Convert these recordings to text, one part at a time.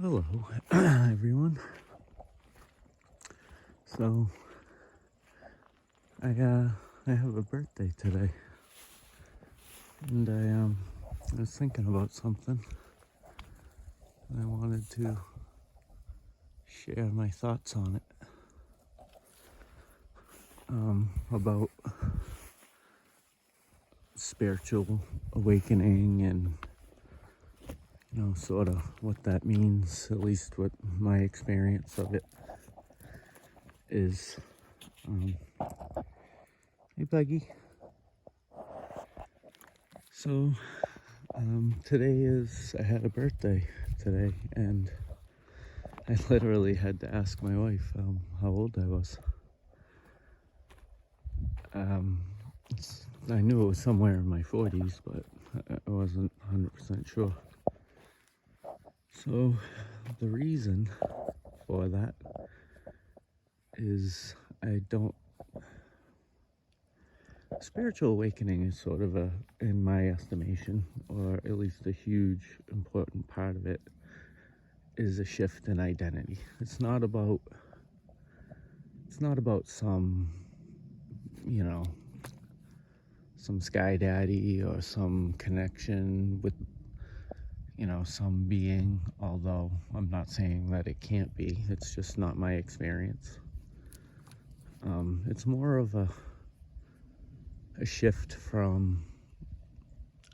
Hello, everyone. So, I have a birthday today, and I was thinking about something, and I wanted to share my thoughts on it. About spiritual awakening and sort of what that means. At least what my experience of it is. Hey, Peggy. So, I had a birthday today, and I literally had to ask my wife how old I was. I knew it was somewhere in my 40s, but I wasn't 100% sure. So, the reason for that is spiritual awakening is sort of in my estimation, or at least a huge important part of it, is a shift in identity. It's not about some, some sky daddy or some connection with, some being, although I'm not saying that it can't be. It's just not my experience. It's more of a shift from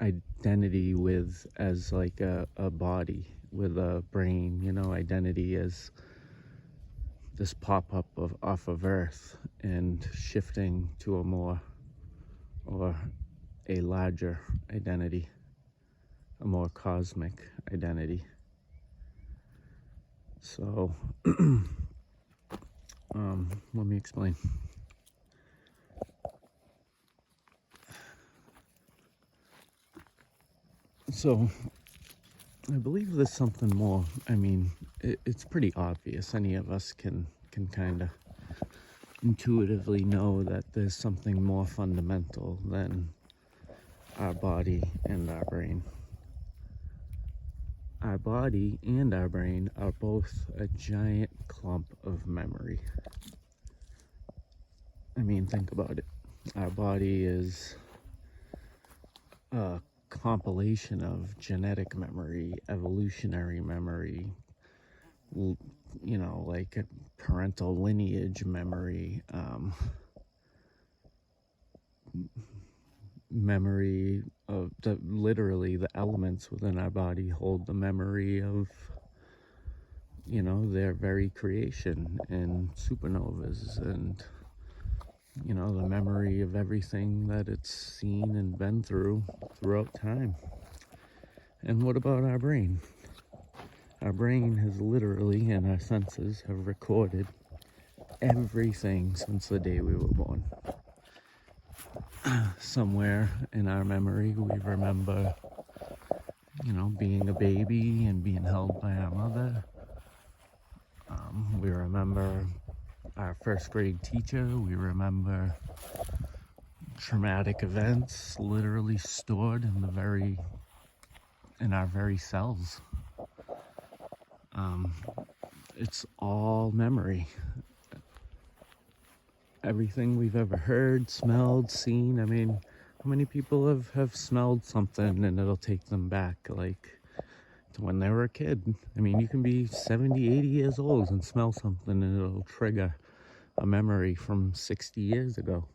identity as like a body with a brain, identity as this pop-up off of Earth, and shifting to a larger identity, a more cosmic identity. So, let me explain. So, I believe there's something more. I mean, it's pretty obvious. Any of us can kind of intuitively know that there's something more fundamental than our body and our brain. Our body and our brain are both a giant clump of memory. I mean, think about it. Our body is a compilation of genetic memory, evolutionary memory, like a parental lineage memory, memory of literally the elements within our body hold the memory of, their very creation, and supernovas, and the memory of everything that it's seen and been throughout time. And what about our brain? Our brain has literally, and our senses have recorded everything since the day we were born. Somewhere in our memory, we remember, being a baby and being held by our mother. We remember our first grade teacher. We remember traumatic events literally stored in our very cells. It's all memory. Everything we've ever heard, smelled, seen. I mean, how many people have smelled something and it'll take them back, like, to when they were a kid? I mean, you can be 70, 80 years old and smell something and it'll trigger a memory from 60 years ago.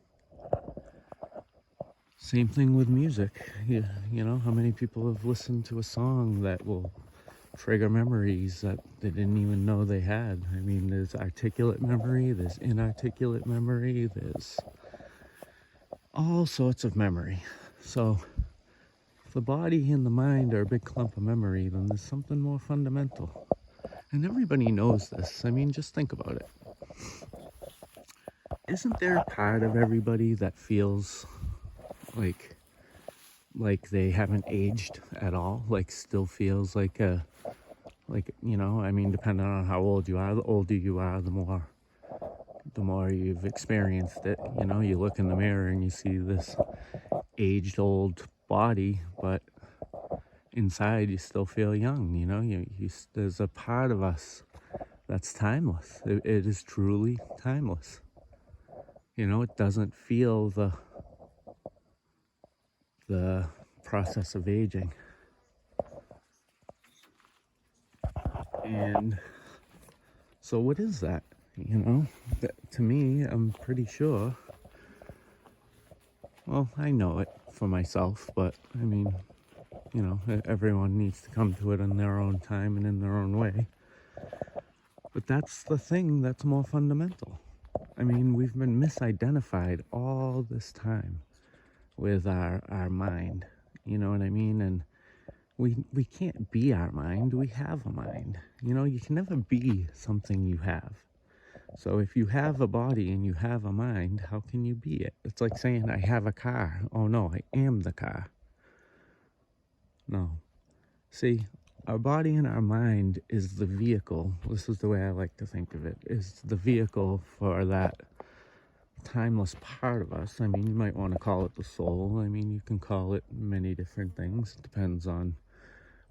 Same thing with music. How many people have listened to a song that will trigger memories that they didn't even know they had? I mean, there's articulate memory, there's inarticulate memory, there's all sorts of memory. So, if the body and the mind are a big clump of memory, then there's something more fundamental. And everybody knows this. I mean, just think about it. Isn't there a part of everybody that feels like they haven't aged at all? Like, still feels like I mean, depending on how old you are, the older you are, the more you've experienced it. You look in the mirror and you see this aged old body, but inside you still feel young, you know, there's a part of us that's timeless. It is truly timeless. You know, it doesn't feel the process of aging. And so what is that? You know, to me, I'm pretty sure, well, I know it for myself, but I mean, you know, everyone needs to come to it in their own time and in their own way. But that's the thing that's more fundamental. I mean, we've been misidentified all this time with our mind. You know what I mean? And we can't be our mind. We have a mind. You know, you can never be something you have. So if you have a body and you have a mind, how can you be it? It's like saying, I have a car. Oh no, I am the car. No. See, our body and our mind is the vehicle. This is the way I like to think of it, is the vehicle for that timeless part of us. I mean, you might want to call it the soul. I mean, you can call it many different things. It depends on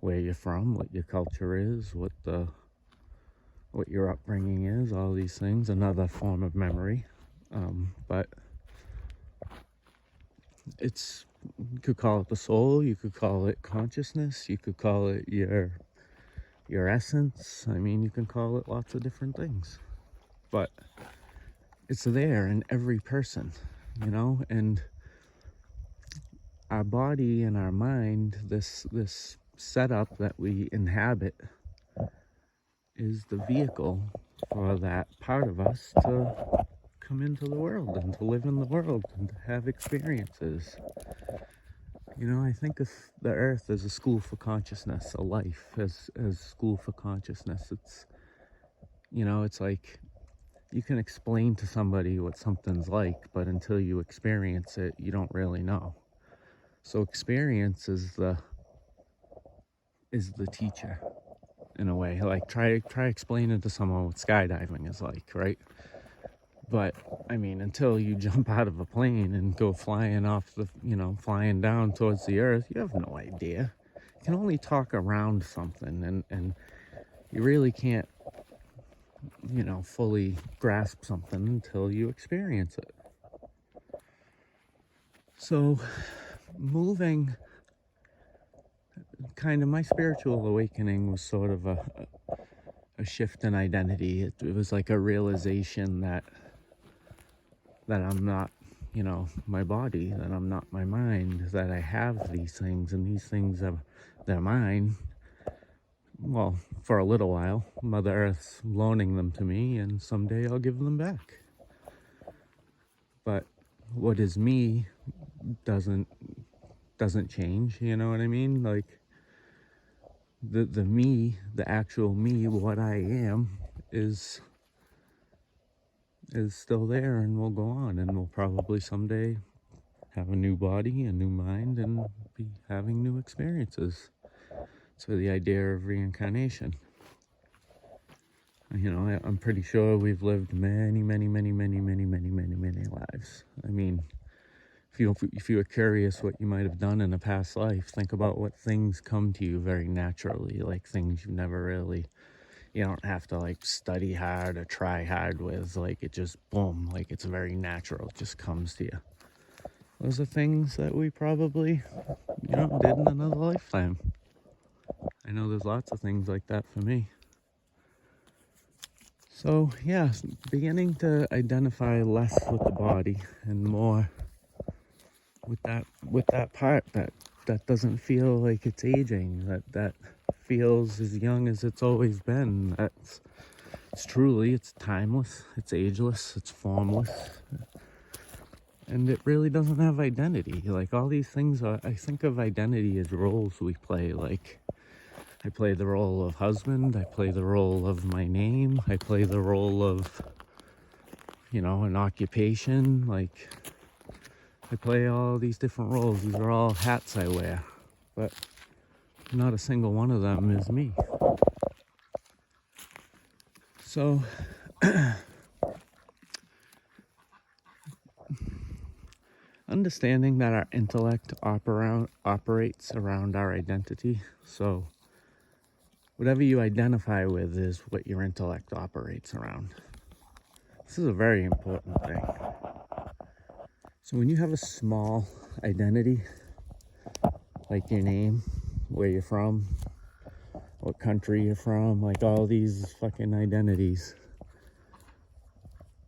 where you're from, what your culture is, what your upbringing is, all these things. Another form of memory. But it's, you could call it the soul, you could call it consciousness, you could call it your essence. I mean, you can call it lots of different things. But it's there in every person, you know, and our body and our mind, this setup that we inhabit, is the vehicle for that part of us to come into the world and to live in the world and to have experiences. You know, I think of the earth as a school for consciousness, a life as school for consciousness. It's, you know, it's like you can explain to somebody what something's like, but until you experience it, you don't really know. So experience is the teacher in a way. Like try explaining to someone what skydiving is like, right? But I mean, until you jump out of a plane and go flying off flying down towards the earth, you have no idea. You can only talk around something, and you really can't, you know, fully grasp something until you experience it. So moving, kind of, my spiritual awakening was sort of a shift in identity. It was like a realization that I'm not, you know, my body, that I'm not my mind, that I have these things, and these things they're mine. Well, for a little while, Mother Earth's loaning them to me, and someday I'll give them back. But what is me doesn't change, you know what I mean? Like the me, the actual me, what I am, is still there and will go on, and will probably someday have a new body, a new mind, and be having new experiences. So the idea of reincarnation. You know, I'm pretty sure we've lived many lives. I mean, if you were curious what you might have done in a past life, think about what things come to you very naturally, like things you never really, you don't have to like study hard or try hard with, like it just boom, like it's very natural, it just comes to you. Those are things that we probably, you know, did in another lifetime. I know there's lots of things like that for me. So yeah, beginning to identify less with the body and more with that part that doesn't feel like it's aging, that feels as young as it's always been. It's timeless, it's ageless, it's formless, and it really doesn't have identity. Like all these things I think of identity as roles we play. Like I play the role of husband, I play the role of my name, I play the role of, you know, an occupation. Like I play all these different roles. These are all hats I wear, but not a single one of them is me. So understanding that our intellect operates around our identity. So whatever you identify with is what your intellect operates around. This is a very important thing. So when you have a small identity, like your name, where you're from, what country you're from, like all these fucking identities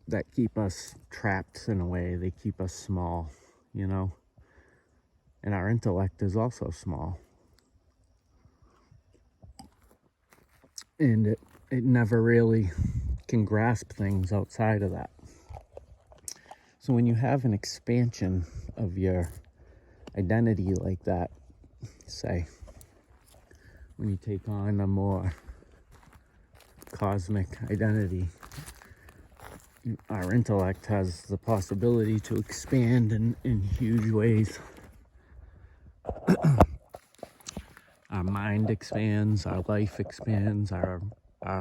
that keep us trapped in a way, they keep us small, you know? And our intellect is also small. And it never really can grasp things outside of that. So when you have an expansion of your identity like that, say, when you take on a more cosmic identity, our intellect has the possibility to expand in huge ways. Our mind expands, our life expands, our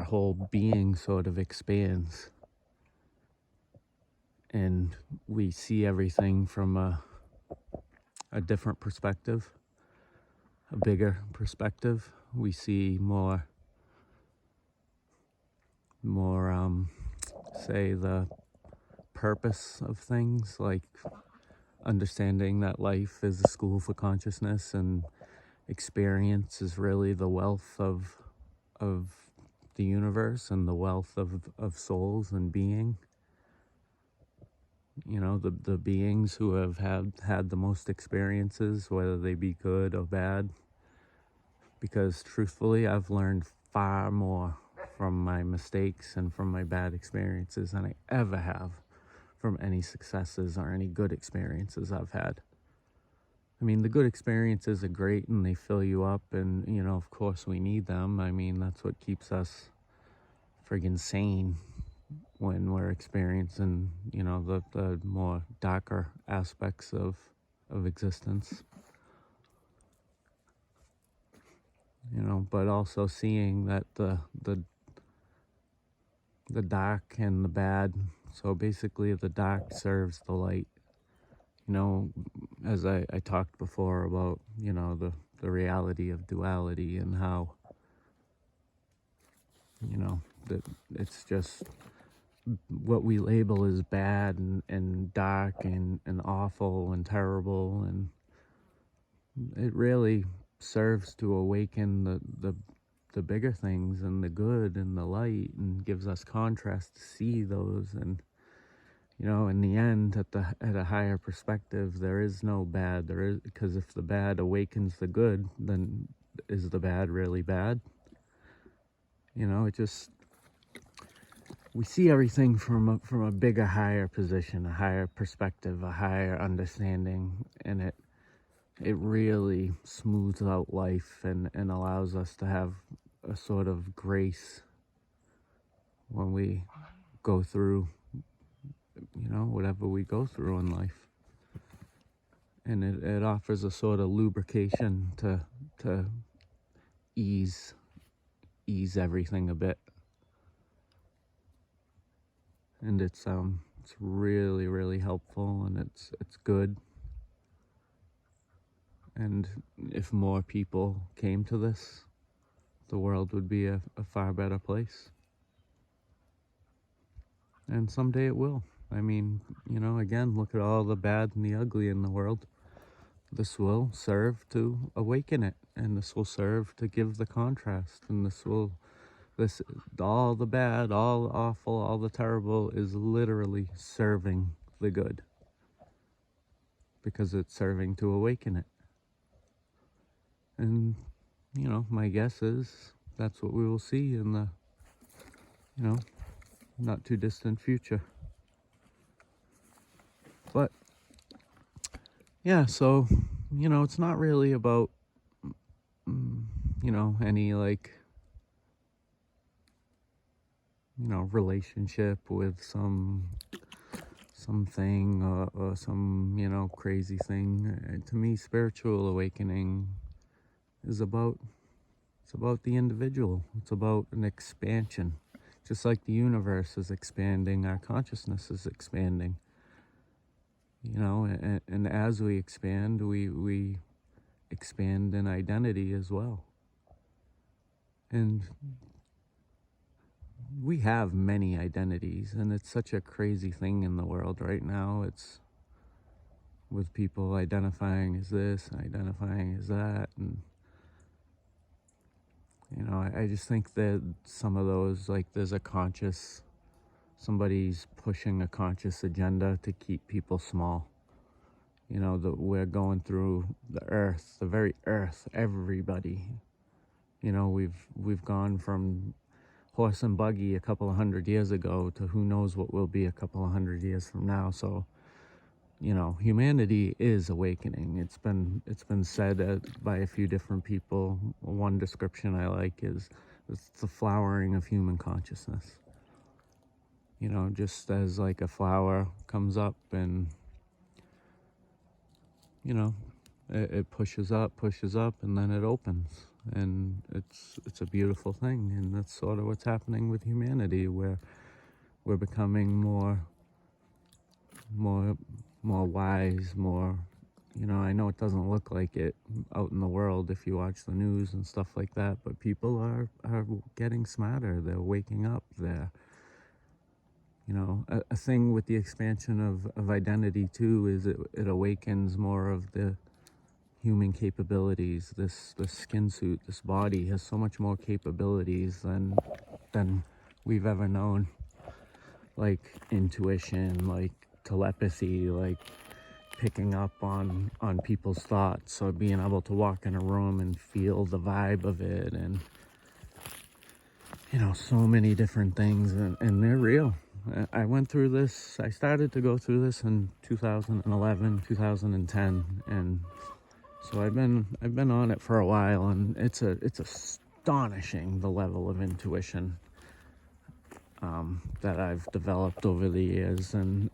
whole being sort of expands. And we see everything from a different perspective, a bigger perspective. We see more say the purpose of things, like understanding that life is a school for consciousness and experience is really the wealth of the universe and the wealth of souls and being. You know, the beings who have had the most experiences, whether they be good or bad. Because truthfully, I've learned far more from my mistakes and from my bad experiences than I ever have from any successes or any good experiences I've had. I mean, the good experiences are great and they fill you up, and, you know, of course we need them. I mean, that's what keeps us friggin' sane when we're experiencing, you know, the more darker aspects of existence. You know, but also seeing that the dark and the bad, so basically the dark serves the light. You know, as I talked before about, you know, the reality of duality and how, you know, that it's just what we label as bad and dark and awful and terrible, and it really serves to awaken the bigger things and the good and the light, and gives us contrast to see those. And, you know, in the end, at a higher perspective, there is no bad. There is, because if the bad awakens the good, then is the bad really bad? You know, it just, we see everything from a bigger, higher position, a higher perspective, a higher understanding, and it really smooths out life and allows us to have a sort of grace when we go through, you know, whatever we go through in life. And it offers a sort of lubrication to ease everything a bit. And it's really, really helpful, and it's good. And if more people came to this, the world would be a far better place. And someday it will. I mean, you know, again, look at all the bad and the ugly in the world. This will serve to awaken it, and this will serve to give the contrast, and all the bad, all the awful, all the terrible is literally serving the good, because it's serving to awaken it. And, you know, my guess is that's what we will see in the, you know, not too distant future. But yeah, so, you know, it's not really about, you know, any, like, you know, relationship with something or some, you know, crazy thing. To me, spiritual awakening is about, it's about the individual. It's about an expansion. Just like the universe is expanding, our consciousness is expanding. you know, and as we expand, we expand in identity as well. And we have many identities, and it's such a crazy thing in the world right now. It's with people identifying as this and identifying as that, and you know, I just think that some of those, like, somebody's pushing a conscious agenda to keep people small. You know, that we're going through the earth, the very earth, everybody. You know, we've gone from horse and buggy a couple of hundred years ago to who knows what will be a couple of hundred years from now. So, you know, humanity is awakening. It's been said by a few different people. One description I like is it's the flowering of human consciousness. You know, just as like a flower comes up and, you know, it pushes up, and then it opens. And it's a beautiful thing. And that's sort of what's happening with humanity, where we're becoming more wise, more, you know, I know it doesn't look like it out in the world if you watch the news and stuff like that, but people are getting smarter. They're waking up. They're, you know, a thing with the expansion of identity too is it awakens more of the human capabilities. This skin suit, this body has so much more capabilities than we've ever known, like intuition, like telepathy, like picking up on people's thoughts, or being able to walk in a room and feel the vibe of it, and you know, so many different things, and they're real. I went through this, I started to go through this in 2011, 2010, and so I've been on it for a while, and it's astonishing the level of intuition that I've developed over the years, and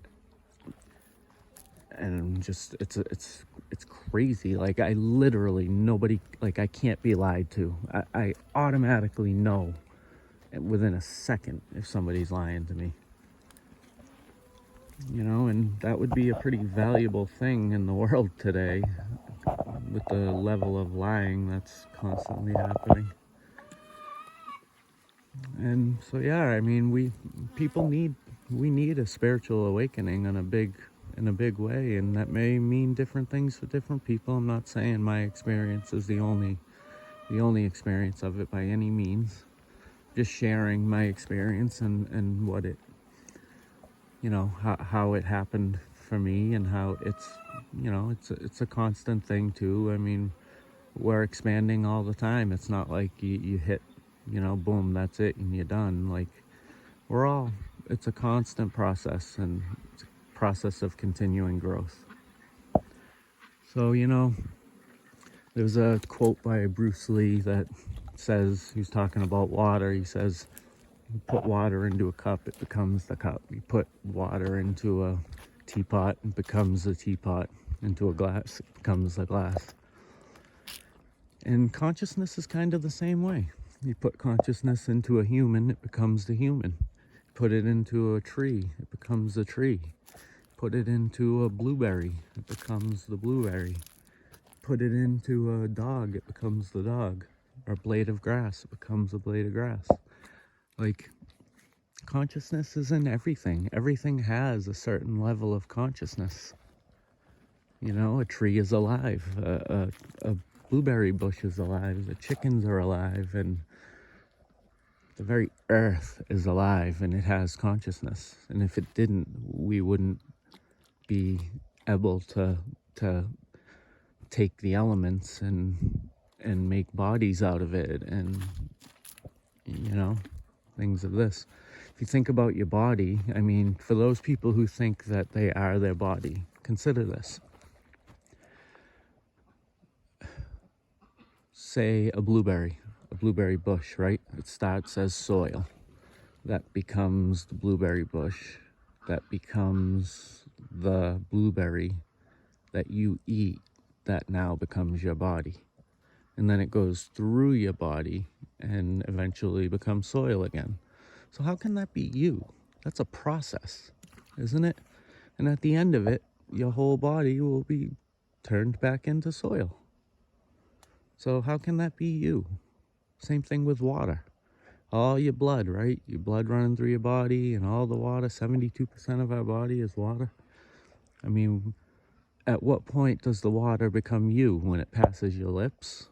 just it's crazy. Like, I literally, nobody, like, I can't be lied to. I automatically know within a second if somebody's lying to me, you know, and that would be a pretty valuable thing in the world today, with the level of lying that's constantly happening. And so, yeah, I mean, we need a spiritual awakening in a big way, and that may mean different things for different people. I'm not saying my experience is the only experience of it by any means. Just sharing my experience and what it, you know, how it happened for me, and how it's, you know, it's a constant thing too. I mean, we're expanding all the time. It's not like you hit, you know, boom, that's it and you're done. Like, it's a constant process, and it's a process of continuing growth. So, you know, there's a quote by Bruce Lee that says, he's talking about water. He says, you put water into a cup, it becomes the cup. You put water into a teapot, it becomes a teapot. Into a glass, it becomes a glass. And consciousness is kind of the same way. You put consciousness into a human, it becomes the human. Put it into a tree, it becomes the tree. Put it into a blueberry, it becomes the blueberry. Put it into a dog, it becomes the dog. Or a blade of grass, it becomes a blade of grass. Like, consciousness is in everything. Everything has a certain level of consciousness. You know, a tree is alive, a blueberry bush is alive, the chickens are alive, and the very earth is alive, and it has consciousness. And if it didn't, we wouldn't be able to take the elements and make bodies out of it, and, you know, things of this. If you think about your body, I mean, for those people who think that they are their body, consider this. Say a blueberry bush, right? It starts as soil. That becomes the blueberry bush. That becomes the blueberry that you eat, that now becomes your body. And then it goes through your body and eventually becomes soil again. So how can that be you? That's a process, isn't it? And at the end of it, your whole body will be turned back into soil. So how can that be you? Same thing with water. All your blood, right? Your blood running through your body and all the water, 72% of our body is water. I mean, at what point does the water become you? When it passes your lips?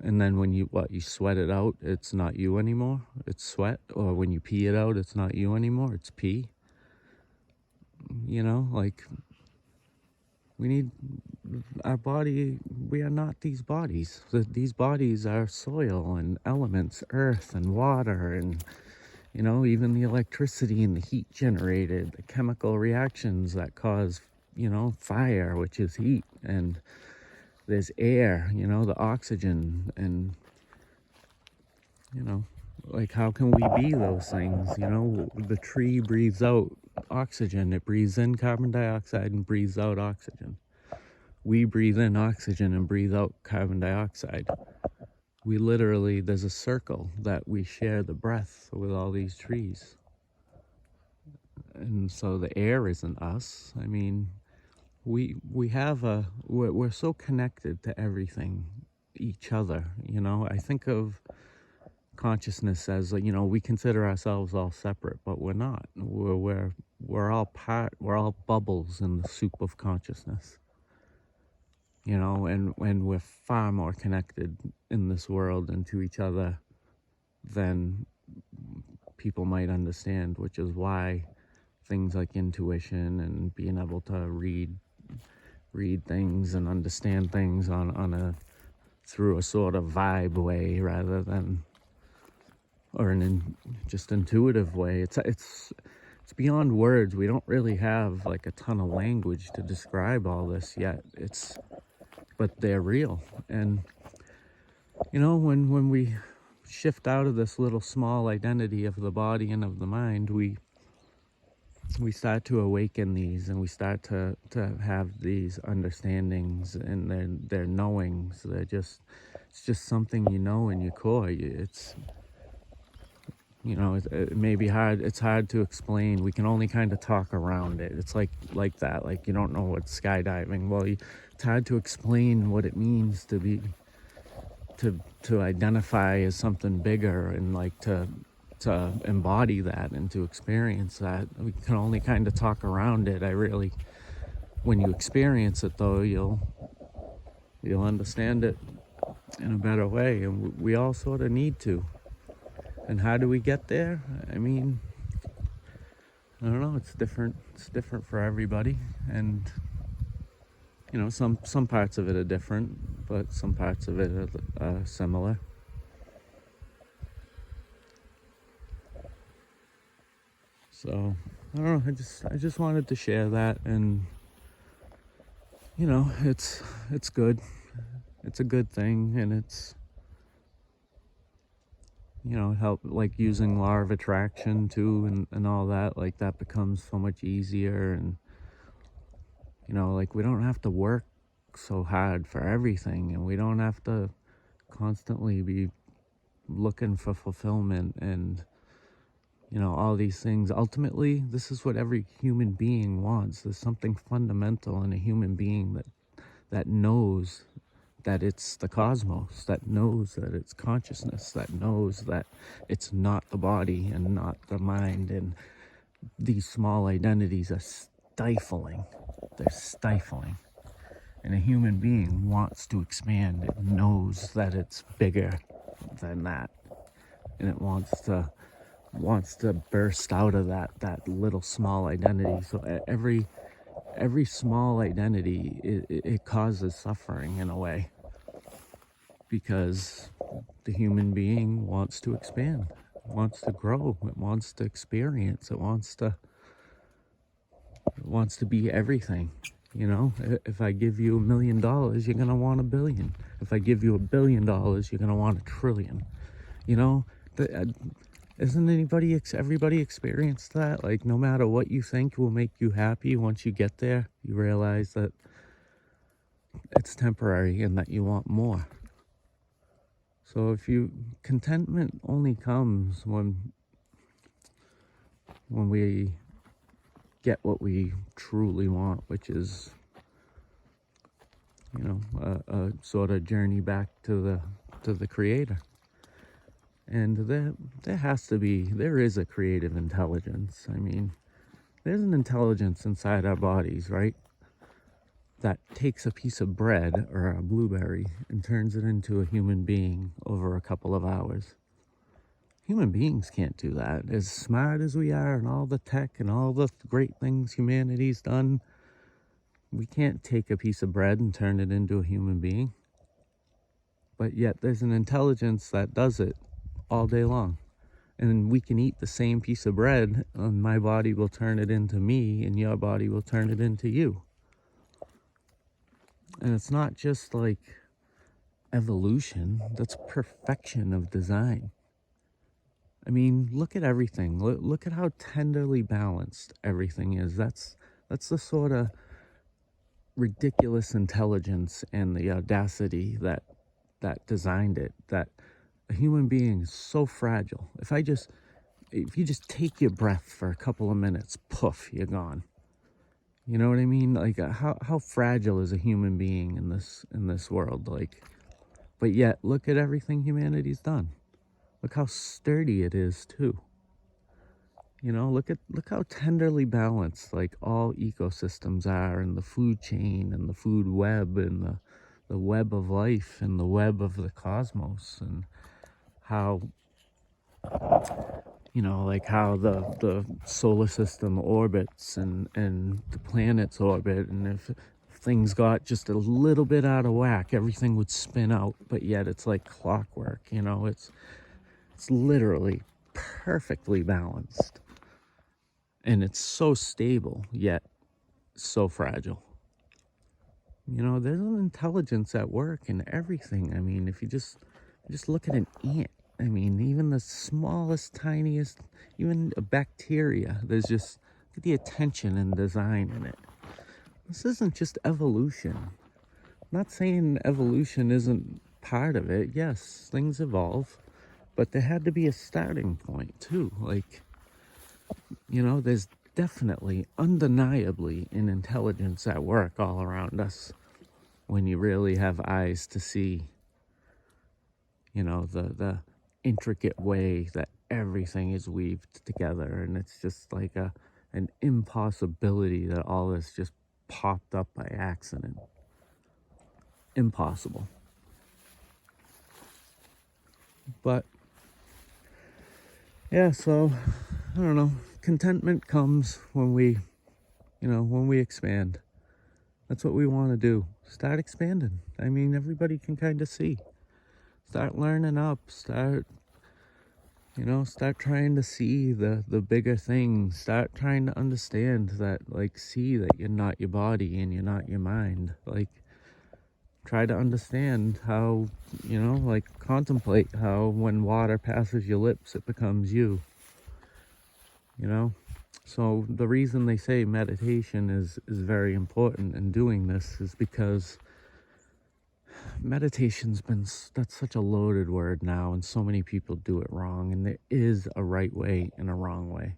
And then when you sweat it out, it's not you anymore, it's sweat. Or when you pee it out, it's not you anymore, it's pee. You know, like, we need our body. We are not these bodies. These bodies are soil and elements, earth and water, and, you know, even the electricity and the heat generated, the chemical reactions that cause, you know, fire, which is heat, and there's air, you know, the oxygen, and, you know, like, how can we be those things? You know, the tree breathes out oxygen, it breathes in carbon dioxide and breathes out oxygen. We breathe in oxygen and breathe out carbon dioxide. We literally, there's a circle that we share the breath with all these trees. And so the air isn't us. I mean, we're so connected to everything, each other, you know. I think of consciousness as, you know, we consider ourselves all separate, but we're not. We're all we're all bubbles in the soup of consciousness, you know. And we're far more connected in this world and to each other than people might understand, which is why things like intuition and being able to read things and understand things on a through a sort of vibe way rather than, or just intuitive way. It's beyond words. We don't really have like a ton of language to describe all this yet. But they're real. And, you know, when we shift out of this little small identity of the body and of the mind, we start to awaken these, and we start to have these understandings, and they're knowings. It's just something, you know, in your core. It's, you know, it may be hard. It's hard to explain. We can only kind of talk around it. It's like that. Like, you don't know what skydiving. Well, it's hard to explain what it means to be, to identify as something bigger, and like to embody that and to experience that. We can only kind of talk around it. When you experience it though, you'll understand it in a better way, and we all sort of need to. And how do we get there? I mean, I don't know. It's different for everybody, and, you know, some parts of it are different, but some parts of it are similar. So I don't know. I just wanted to share that, and, you know, it's good. It's a good thing, and it's, you know, help, like using law of attraction too, and all that. Like, that becomes so much easier, and, you know, like, we don't have to work so hard for everything, and we don't have to constantly be looking for fulfillment and, you know, all these things. Ultimately, this is what every human being wants. There's something fundamental in a human being that knows that it's the cosmos, that knows that it's consciousness, that knows that it's not the body and not the mind. And these small identities are stifling. They're stifling. And a human being wants to expand. It knows that it's bigger than that. And it wants to burst out of that little small identity. So every small identity, it causes suffering in a way, because the human being wants to expand, wants to grow, it wants to experience, it wants to be everything. You know, if I give you $1 million, you're gonna want 1 billion. If I give you $1 billion, you're gonna want 1 trillion. You know, isn't everybody experienced that? Like, no matter what you think will make you happy, once you get there, you realize that it's temporary and that you want more. So contentment only comes when we get what we truly want, which is, a sort of journey back to the creator. And there is a creative intelligence. I mean, there's an intelligence inside our bodies, right? That takes a piece of bread or a blueberry and turns it into a human being over a couple of hours. Human beings can't do that. As smart as we are and all the tech and all the great things humanity's done, we can't take a piece of bread and turn it into a human being. But yet there's an intelligence that does it all day long. And we can eat the same piece of bread and my body will turn it into me and your body will turn it into you. And it's not just like evolution, that's perfection of design. I mean, look at everything. Look at how tenderly balanced everything is. That's the sort of ridiculous intelligence and the audacity that designed it. That a human being is so fragile. If you just take your breath for a couple of minutes, poof, you're gone. You know what I mean? Like how fragile is a human being in this world? Like, but yet look at everything humanity's done. Look how sturdy it is too. Look how tenderly balanced like all ecosystems are, and the food chain and the food web and the web of life and the web of the cosmos, and how like how the solar system orbits and the planets orbit, and if things got just a little bit out of whack, everything would spin out, but yet it's like clockwork, it's literally perfectly balanced. And it's so stable, yet so fragile. There's an intelligence at work in everything. I mean, if you just look at an ant, I mean, even the smallest, tiniest, even a bacteria, there's just the attention and design in it. This isn't just evolution. I'm not saying evolution isn't part of it. Yes, things evolve, but there had to be a starting point too. Like, there's definitely, undeniably, an intelligence at work all around us when you really have eyes to see, the intricate way that everything is weaved together. And it's just like an impossibility that all this just popped up by accident. Impossible. But yeah, so I don't know. Contentment comes when we expand. That's what we want to do. Start expanding. I mean, everybody can kind of see. Start learning up. Start trying to see the bigger things. Start trying to understand that, like, see that you're not your body and you're not your mind. Like, try to understand how, contemplate how when water passes your lips, it becomes you. So the reason they say meditation is very important in doing this is because that's such a loaded word now, and so many people do it wrong, and there is a right way and a wrong way.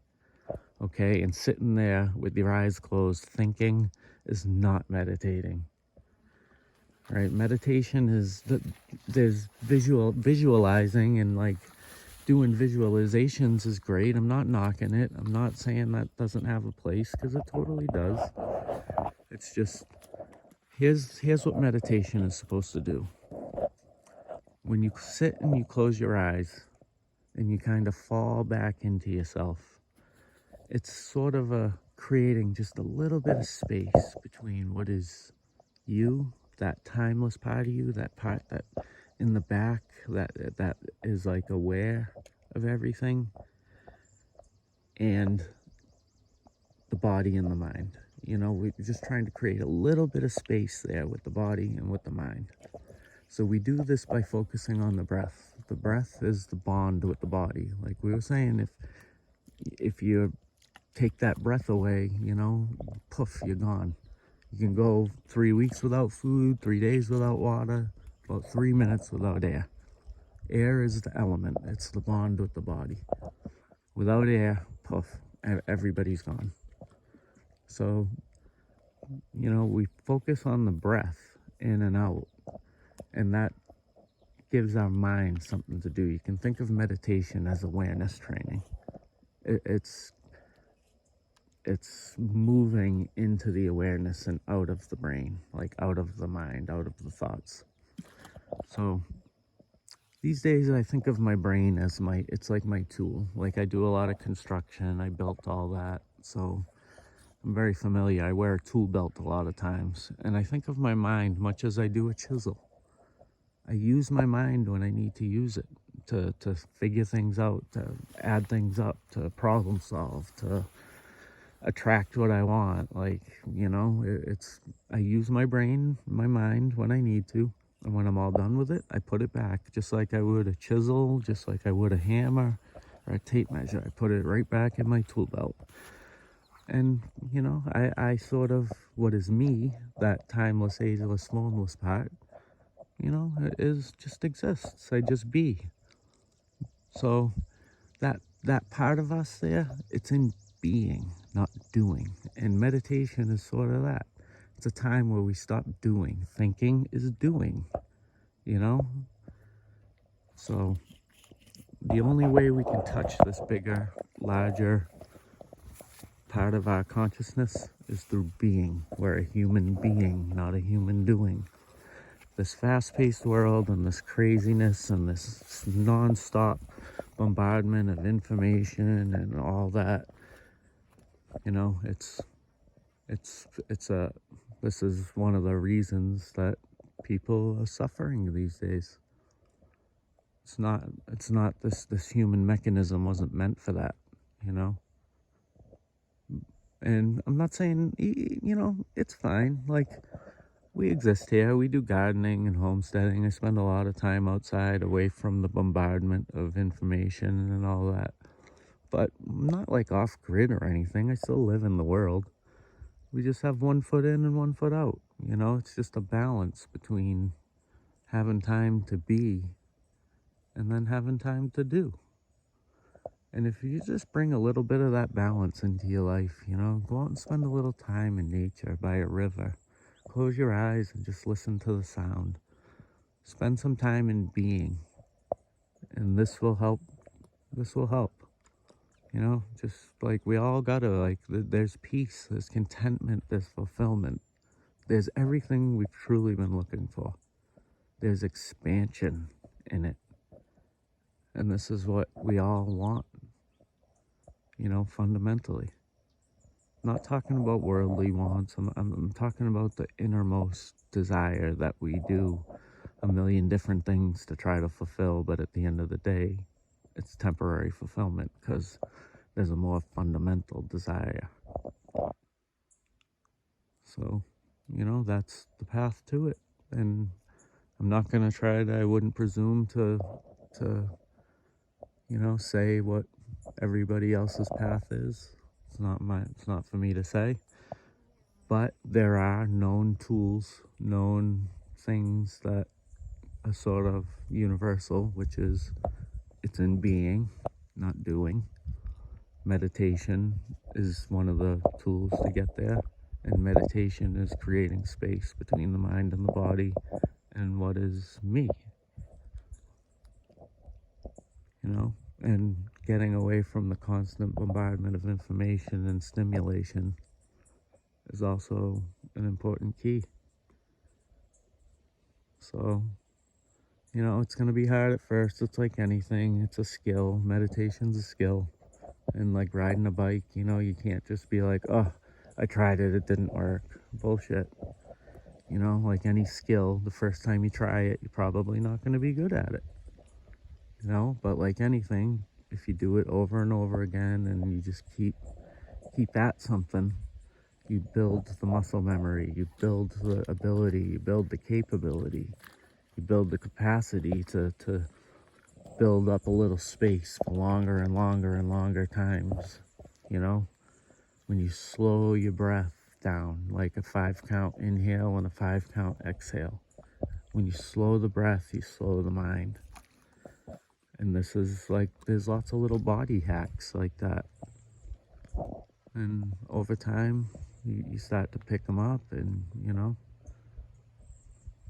Okay, and sitting there with your eyes closed thinking is not meditating. Right? Meditation is there's visualizing, and like doing visualizations is great. I'm not knocking it. I'm not saying that doesn't have a place, because it totally does. It's just here's what meditation is supposed to do. When you sit and you close your eyes and you kind of fall back into yourself, it's sort of creating just a little bit of space between what is you, that timeless part of you, that part that in the back that is like aware of everything, and the body and the mind. We're just trying to create a little bit of space there with the body and with the mind. So we do this by focusing on the breath. The breath is the bond with the body. Like we were saying, if you take that breath away, poof, you're gone. You can go 3 weeks without food, 3 days without water, about 3 minutes without air. Air is the element. It's the bond with the body. Without air, poof, everybody's gone. So, we focus on the breath in and out, and that gives our mind something to do. You can think of meditation as awareness training. It's moving into the awareness and out of the brain, like out of the mind, out of the thoughts. So these days I think of my brain as it's like my tool. Like, I do a lot of construction, I built all that, so I'm very familiar. I wear a tool belt a lot of times, and I think of my mind much as I do a chisel. I use my mind when I need to use it to figure things out, to add things up, to problem solve, to attract what I want. Like, I use my brain, my mind when I need to. And when I'm all done with it, I put it back, just like I would a chisel, just like I would a hammer or a tape measure. I put it right back in my tool belt. And, I sort of, what is me, that timeless, ageless, formless part, is just exists. I just be. So that part of us there, it's in being, not doing. And meditation is sort of that. It's a time where we stop doing. Thinking is doing, you know? So the only way we can touch this bigger, larger part of our consciousness is through being. We're a human being, not a human doing. This fast-paced world and this craziness and this non-stop bombardment of information and all that, this is one of the reasons that people are suffering these days. It's not this human mechanism wasn't meant for that, and I'm not saying, it's fine. Like, we exist here, we do gardening and homesteading. I spend a lot of time outside, away from the bombardment of information and all that, but I'm not like off grid or anything. I still live in the world. We just have one foot in and one foot out. It's just a balance between having time to be and then having time to do. And if you just bring a little bit of that balance into your life, go out and spend a little time in nature by a river. Close your eyes and just listen to the sound. Spend some time in being. And this will help. This will help. Just like we all gotta, like, there's peace, there's contentment, there's fulfillment. There's everything we've truly been looking for. There's expansion in it. And this is what we all want, fundamentally. I'm not talking about worldly wants. I'm talking about the innermost desire that we do a million different things to try to fulfill, but at the end of the day, it's temporary fulfillment because there's a more fundamental desire. So, that's the path to it. And I'm not going to try to, I wouldn't presume to say what everybody else's path is. It's not for me to say. But there are known tools, known things that are sort of universal, which is it's in being, not doing. Meditation is one of the tools to get there. And meditation is creating space between the mind and the body and what is me. And getting away from the constant bombardment of information and stimulation is also an important key. So, it's going to be hard at first. It's like anything. It's a skill. Meditation's a skill. And like riding a bike, you can't just be like, oh, I tried it, it didn't work. Bullshit. Like any skill, the first time you try it, you're probably not going to be good at it. But like anything, if you do it over and over again and you just keep at something, you build the muscle memory, you build the ability, you build the capability, you build the capacity to build up a little space for longer and longer and longer times. When you slow your breath down, like a 5-count inhale and a 5-count exhale. When you slow the breath, you slow the mind. And this is like, there's lots of little body hacks like that. And over time, you start to pick them up, and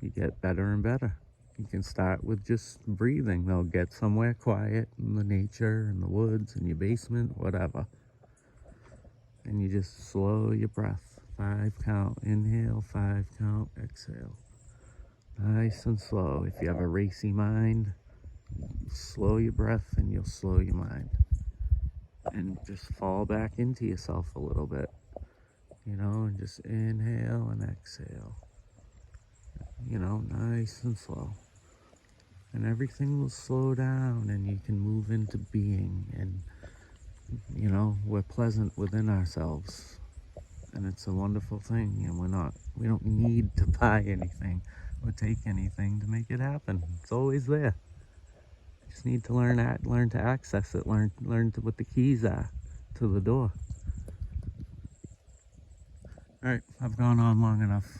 you get better and better. You can start with just breathing. They'll get somewhere quiet in the nature, in the woods, in your basement, whatever. And you just slow your breath. 5 count, inhale, 5 count, exhale. Nice and slow. If you have a racy mind, slow your breath and you'll slow your mind. And just fall back into yourself a little bit, and just inhale and exhale. Nice and slow. And everything will slow down and you can move into being. And, we're pleasant within ourselves. And it's a wonderful thing. And we don't need to buy anything or take anything to make it happen. It's always there. Just need to learn to access it, learn what the keys are to the door. All right, I've gone on long enough.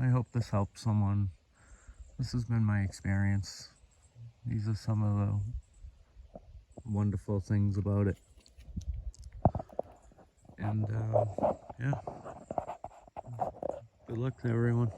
I hope this helps someone. This has been my experience. These are some of the wonderful things about it. And yeah, good luck to everyone.